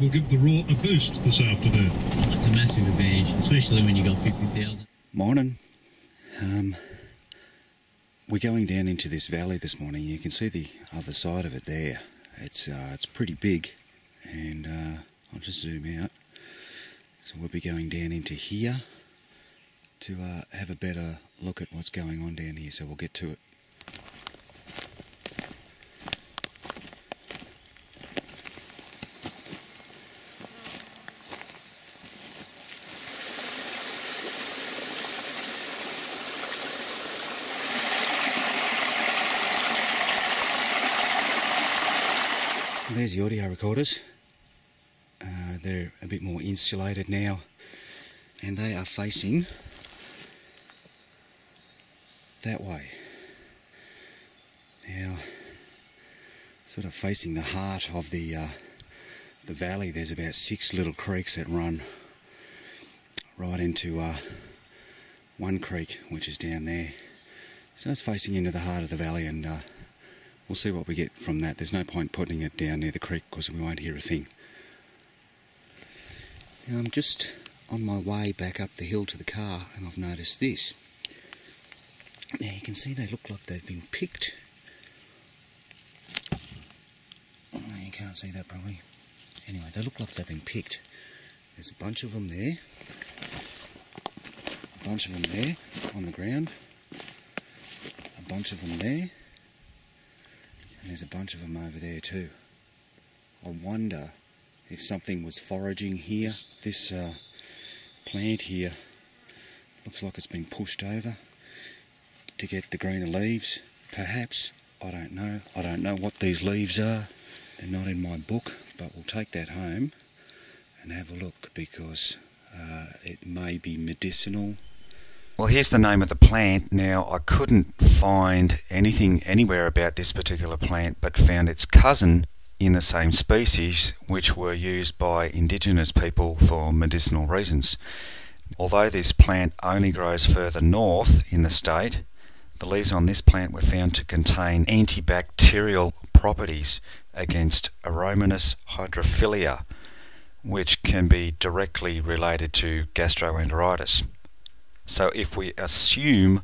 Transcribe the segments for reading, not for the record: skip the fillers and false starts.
will give the Raw a boost this afternoon. Well, it's a massive advantage, especially when you've got 50,000. Morning. We're going down into this valley this morning. You can see the other side of it there. It's pretty big, and I'll just zoom out. So we'll be going down into here to have a better look at what's going on down here, so we'll get to it. There's the audio recorders. They're a bit more insulated now, and they are facing that way. Now, sort of facing the heart of the valley, there's about 6 little creeks that run right into one creek, which is down there. So it's facing into the heart of the valley, and we'll see what we get from that. There's no point putting it down near the creek because we won't hear a thing. Now I'm just on my way back up the hill to the car, and I've noticed this. Now you can see they look like they've been picked. Oh, you can't see that probably. Anyway, they look like they've been picked. There's a bunch of them there. A bunch of them there on the ground. A bunch of them there. And there's a bunch of them over there too. I wonder if something was foraging here. This plant here looks like it's been pushed over to get the greener leaves, perhaps. I don't know. I don't know what these leaves are. They're not in my book, but we'll take that home and have a look, because it may be medicinal. Well, here's the name of the plant. Now, I couldn't find anything anywhere about this particular plant, but found its cousin in the same species, which were used by indigenous people for medicinal reasons. Although this plant only grows further north in the state, the leaves on this plant were found to contain antibacterial properties against Aromonas hydrophilia, which can be directly related to gastroenteritis. So if we assume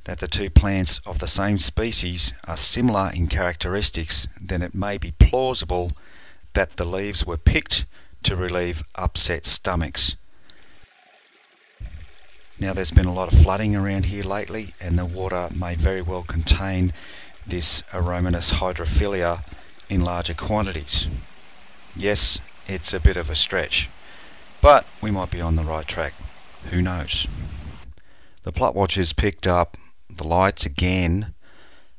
that the two plants of the same species are similar in characteristics, then it may be plausible that the leaves were picked to relieve upset stomachs. Now, there's been a lot of flooding around here lately, and the water may very well contain this Aromonas hydrophilia in larger quantities. Yes, it's a bit of a stretch, but we might be on the right track. Who knows? The plot watchers picked up the lights again,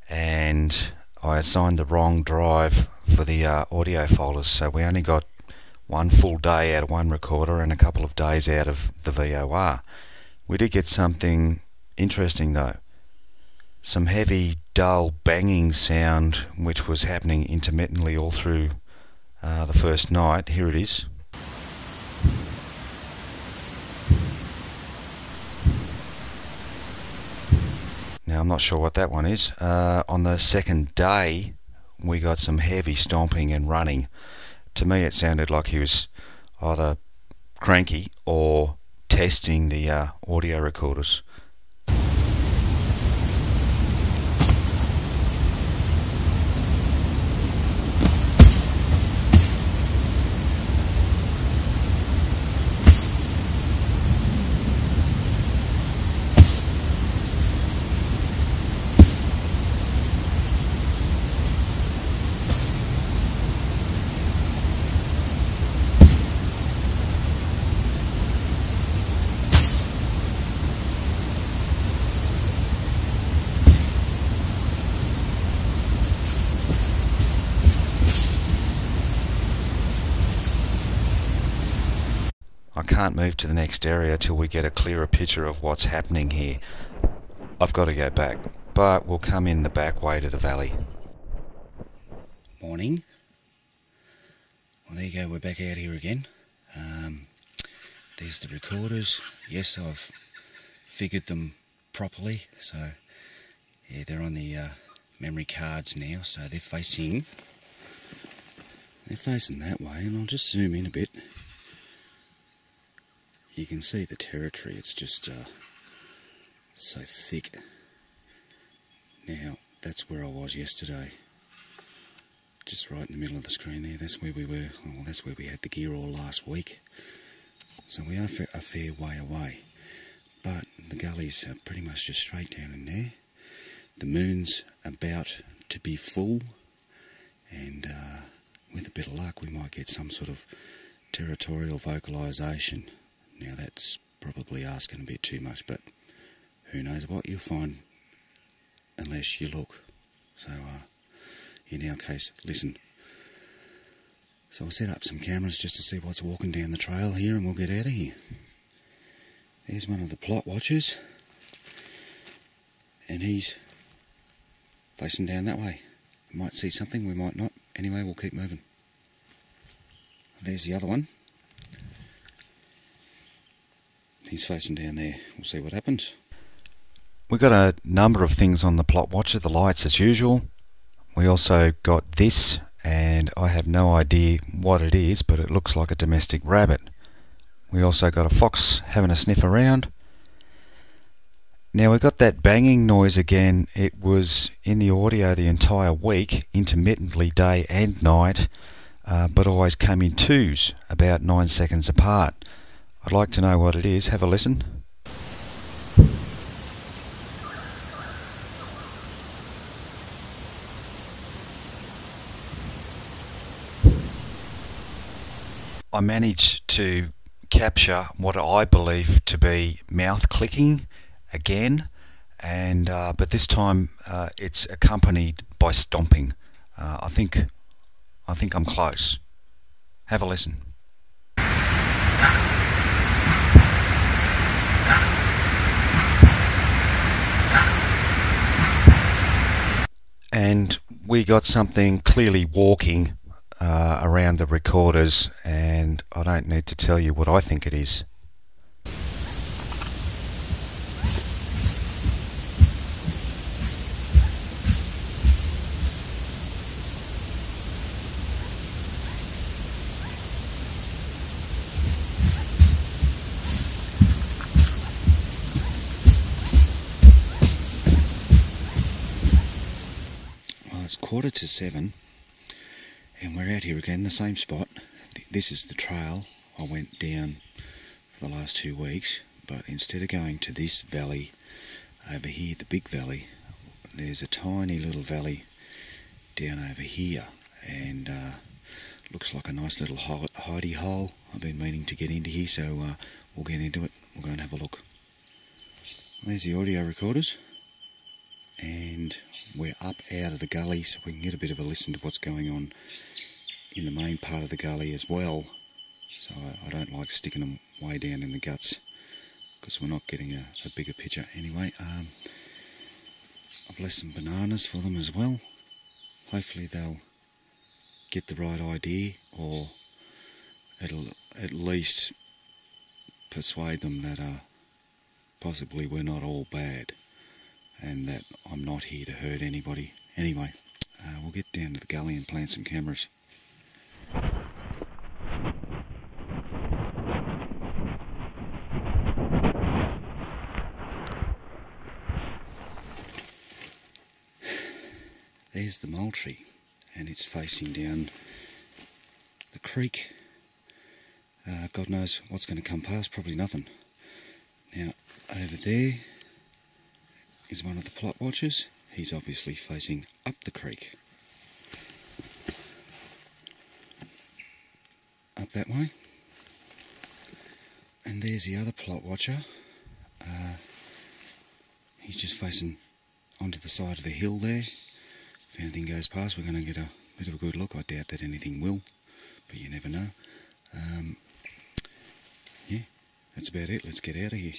and I assigned the wrong drive for the audio folders, so we only got one full day out of one recorder and a couple of days out of the VOR. We did get something interesting though. Some heavy, dull banging sound which was happening intermittently all through the first night. Here it is. Now, I'm not sure what that one is. On the second day, we got some heavy stomping and running. To me, it sounded like he was either cranky or testing the audio recorders. I can't move to the next area till we get a clearer picture of what's happening here. I've got to go back, but we'll come in the back way to the valley. Morning. Well, there you go, we're back out here again. There's the recorders. Yes, I've figured them properly, so yeah, they're on the memory cards now, so they're facing They're facing that way, and I'll just zoom in a bit. You can see the territory, it's just so thick. Now, that's where I was yesterday. Just right in the middle of the screen there, that's where we were. Well, that's where we had the gear all last week. So we are a fair way away. But the gullies are pretty much just straight down in there. The moon's about to be full, and with a bit of luck we might get some sort of territorial vocalisation. Now that's probably asking a bit too much, but who knows what you'll find unless you look. So in our case, listen. So I'll set up some cameras just to see what's walking down the trail here, and we'll get out of here. There's one of the plot watchers, and he's facing down that way. We might see something, we might not. Anyway, we'll keep moving. There's the other one. He's facing down there. We'll see what happens. We've got a number of things on the plot watcher, the lights as usual. We also got this, and I have no idea what it is, but it looks like a domestic rabbit. We also got a fox having a sniff around. Now we got that banging noise again. It was in the audio the entire week, intermittently day and night, but always came in twos, about 9 seconds apart. I'd like to know what it is. Have a listen. I managed to capture what I believe to be mouth clicking again, and but this time it's accompanied by stomping. I think I'm close. Have a listen. And we got something clearly walking around the recorders, and I don't need to tell you what I think it is. Well, it's 7:15. And we're out here again, the same spot. This is the trail I went down for the last 2 weeks, but instead of going to this valley over here, the big valley, there's a tiny little valley down over here, and looks like a nice little hidey hole. I've been meaning to get into here, so we'll get into it. We'll go and have a look. There's the audio recorders, and we're up out of the gully so we can get a bit of a listen to what's going on in the main part of the gully as well. So I don't like sticking them way down in the guts because we're not getting a bigger picture. Anyway, I've left some bananas for them as well. Hopefully they'll get the right idea, or it'll at least persuade them that possibly we're not all bad and that I'm not here to hurt anybody. Anyway, we'll get down to the gully and plant some cameras. There's the Moultrie, and it's facing down the creek. God knows what's going to come past, probably nothing. Now, over there is one of the plot watchers. He's obviously facing up the creek. Up that way. And there's the other plot watcher. He's just facing onto the side of the hill there. If anything goes past, we're going to get a bit of a good look. I doubt that anything will, but you never know. Yeah, that's about it. Let's get out of here.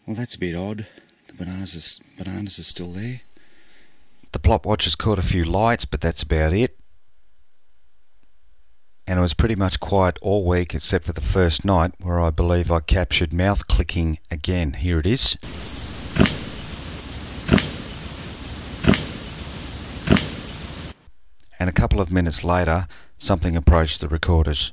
Well, that's a bit odd. The bananas are still there. The plot watcher's caught a few lights, but that's about it. And it was pretty much quiet all week except for the first night, where I believe I captured mouth clicking again. Here it is. and a couple of minutes later something approached the recorders.